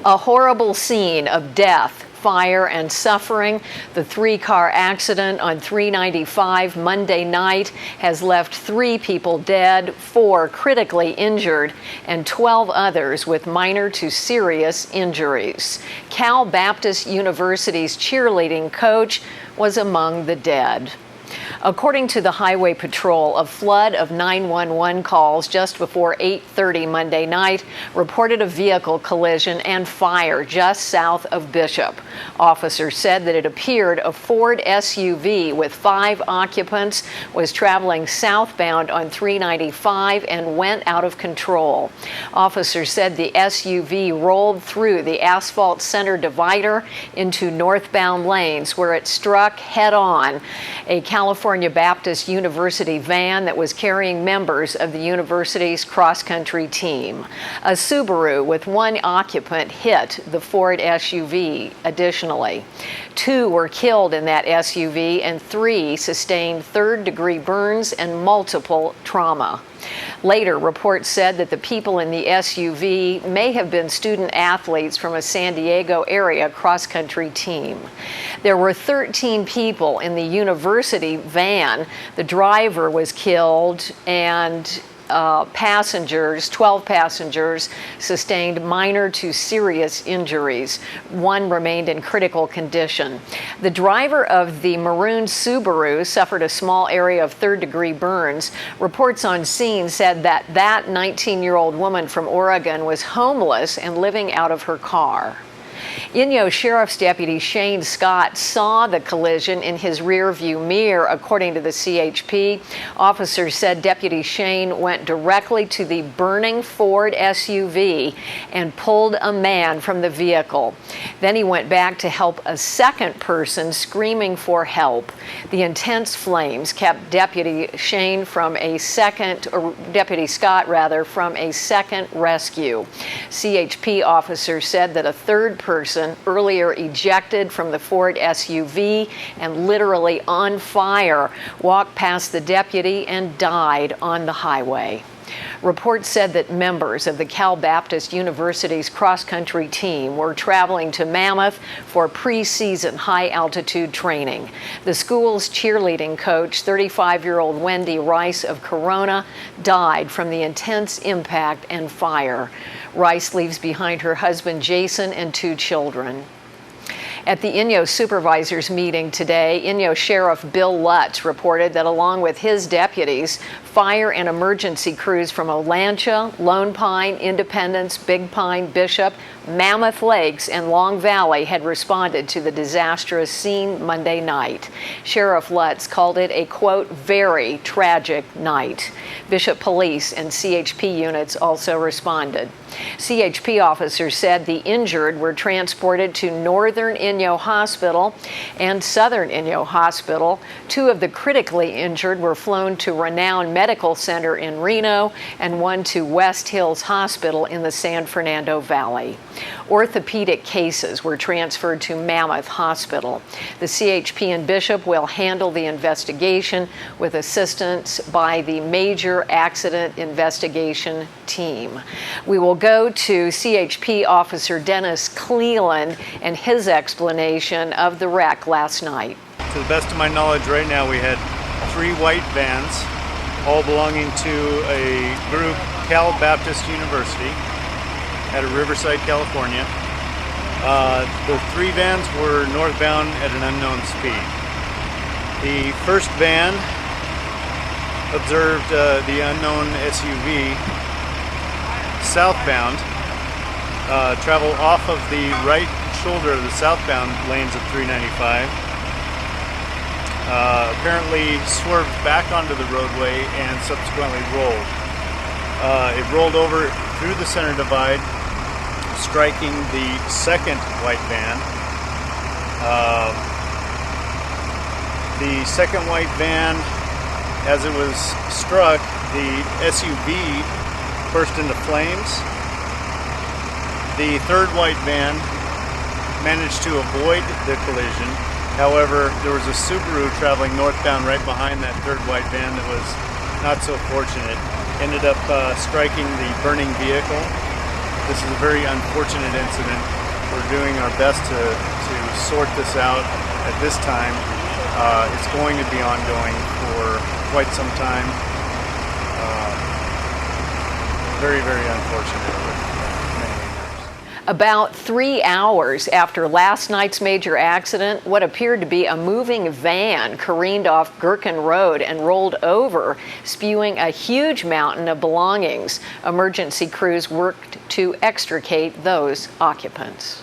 A horrible scene of death, fire, and suffering. The three-car accident on 395 Monday night has left 3 people dead, 4 critically injured, and 12 others with minor to serious injuries. Cal Baptist University's cheerleading coach was among the dead. According to the Highway Patrol, a flood of 911 calls just before 8:30 Monday night reported a vehicle collision and fire just south of Bishop. Officers said that it appeared a Ford SUV with 5 occupants was traveling southbound on 395 and went out of control. Officers said the SUV rolled through the asphalt center divider into northbound lanes where it struck head-on a California Baptist University van that was carrying members of the university's cross-country team. A Subaru with 1 occupant hit the Ford SUV. Additionally, 2 were killed in that SUV and 3 sustained third-degree burns and multiple trauma. Later, reports said that the people in the SUV may have been student athletes from a San Diego area cross-country team. There were 13 people in the university van. The driver was killed and 12 passengers sustained minor to serious injuries. 1 remained in critical condition. The driver of the maroon Subaru suffered a small area of third-degree burns. Reports on scene said that 19-year-old woman from Oregon was homeless and living out of her car. Inyo Sheriff's Deputy Shane Scott saw the collision in his rearview mirror, according to the CHP. Officers said Deputy Shane went directly to the burning Ford SUV and pulled a man from the vehicle. Then he went back to help a second person screaming for help. The intense flames kept Deputy Scott from a second rescue. CHP officers said that a third person earlier ejected from the Ford SUV and literally on fire walked past the deputy and died on the highway. Reports said that members of the Cal Baptist University's cross-country team were traveling to Mammoth for preseason high-altitude training. The school's cheerleading coach, 35-year-old Wendy Rice of Corona, died from the intense impact and fire. Rice leaves behind her husband Jason and 2 children. At the Inyo supervisors meeting today, Inyo Sheriff Bill Lutz reported that along with his deputies, fire and emergency crews from Olancha, Lone Pine, Independence, Big Pine, Bishop, Mammoth Lakes, and Long Valley had responded to the disastrous scene Monday night. Sheriff Lutz called it a, quote, very tragic night. Bishop Police and CHP units also responded. CHP officers said the injured were transported to Northern Inyo Hospital and Southern Inyo Hospital. 2 of the critically injured were flown to Renown Medical Center in Reno and 1 to West Hills Hospital in the San Fernando Valley. Orthopedic cases were transferred to Mammoth Hospital. The CHP and Bishop will handle the investigation with assistance by the Major Accident Investigation Team. We will go to CHP Officer Dennis Cleland and his explanation of the wreck last night. To the best of my knowledge, right now we had 3 white vans, all belonging to a group, Cal Baptist University, out of Riverside, California. The 3 vans were northbound at an unknown speed. The first van observed the unknown SUV southbound travel off of the right shoulder of the southbound lanes of 395. Apparently swerved back onto the roadway and subsequently rolled. It rolled over through the center divide, striking the second white van. The second white van, as it was struck, the SUV burst into flames. The third white van managed to avoid the collision. However, there was a Subaru traveling northbound right behind that third white van that was not so fortunate. Ended up striking the burning vehicle This is a very unfortunate incident. We're doing our best to sort this out at this time. It's going to be ongoing for quite some time. Very, very unfortunate with many injuries. About 3 hours after last night's major accident, what appeared to be a moving van careened off Gherkin Road and rolled over, spewing a huge mountain of belongings. Emergency crews worked to extricate those occupants.